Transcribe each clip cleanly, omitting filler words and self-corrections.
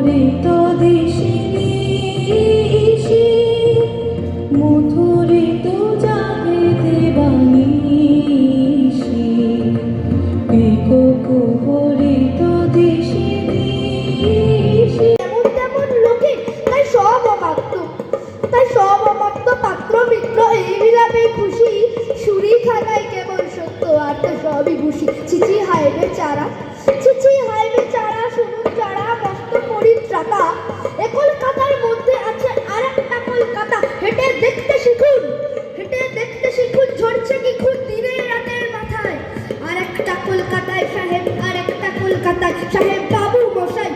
মুখরিত দিশিনী মুখরিত জাগে দেবানিশি পিকো কুহরিত দিশিনী এমন তেমন লোকে তাই সব অমাত্য পাত্র মিত্র এই বিলাপে খুশি সুরি খানায় কেবল সত্য আর তো সবই খুশি চিচি হাইবে চারা শুনুন যারা মস্ত পরিত্রাতা এ কলকাতার মধ্যে আছে আর একটা কলকাতা হেঁটে দেখতে শিখুন ঝরছে কি খুন দিনে রাতের মাথায় আর একটা কলকাতায় সাহেব বাবু মশাই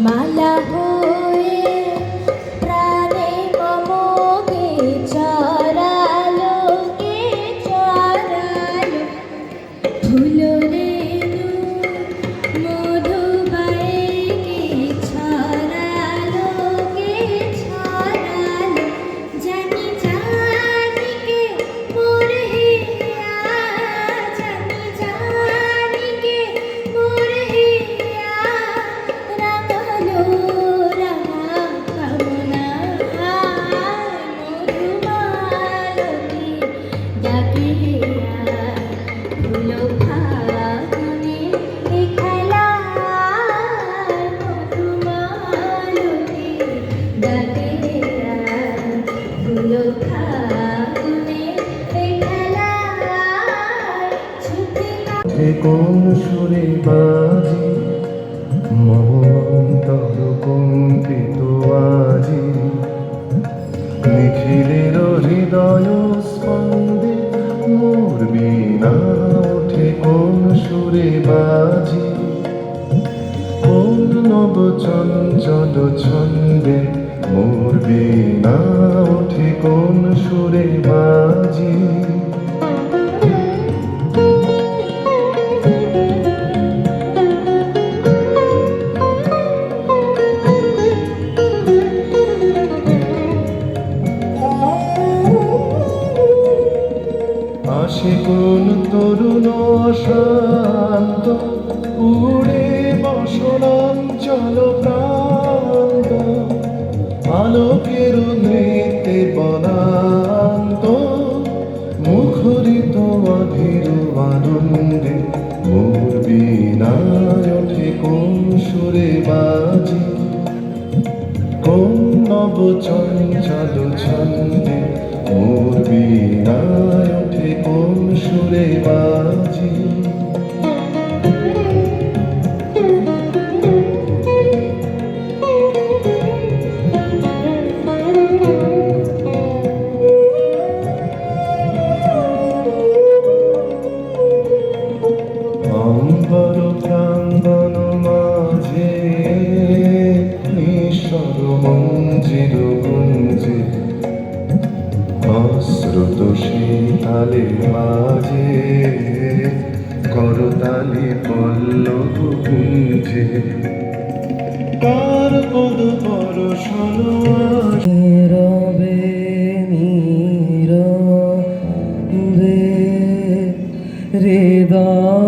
মালা হয়ে প্রাণে মমকে চরালো ফুলো রেণু মধুবাইকে ছড়ালো জানি জানিকে মোর হিয়া জানিকে মোর হিয়া রাঙালো রাঙা কামনা মধুমালতী ডাকে ফুলো ফাগুনে খেলা মধুমালতী ডাকে ফুলো ফাগুনে খেলা ছুটে কোন সুরে বাজি মন্তর কম্পিত আজি নিখিলের হৃদয় স্পন্দে মোর বীণা ওঠে কোন সুরে বাজি কোন নব চঞ্চল ছন্দে মোর বীণা ওঠে কোন সুরে বাজি আসে কোন তরুণ শান্ত উড়ে বসনাঞ্চল প্রান্ত আলোকের নৃত্যে বনান্ত মুখরিত অধীর আনন্দে মোর বীণায় ওঠে কোন সুরে বাজি কোন নব চঞ্চল ছন্দে মোর বীণায় ওঠে কোন সুরে বাজি অম্বর প্রাঙ্গণ মাঝে ঈশ্বর মঞ্জির গুঞ্জে অশ্রুত শীতালে মাঝে করতালি পল্লব কুঞ্জে কার পদ পরশন রবে নীরবে হৃদয়ে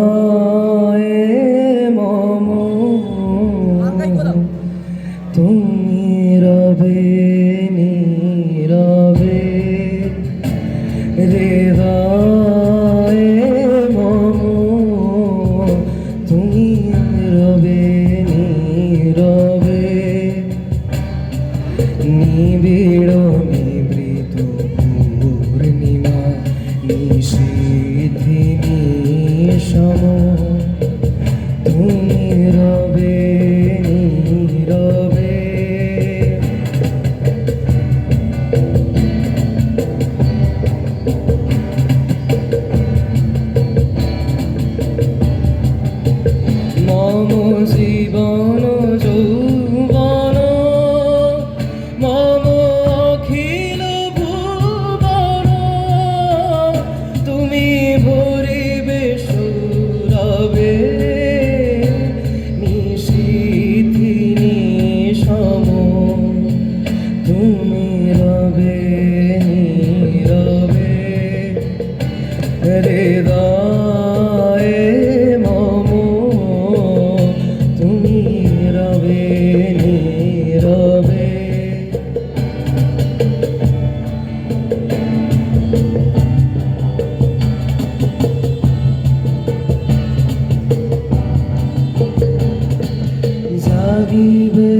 জাগিবে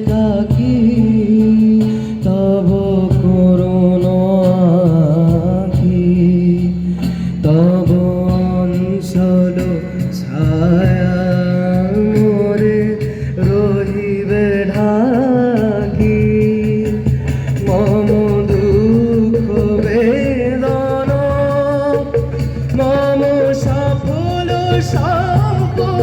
কাকি তব করুণ আখি তব অঞ্চল ছায়া মোরে রহিবে ঢাকি মম দুঃখ বেদনা মম সফল সম্পদ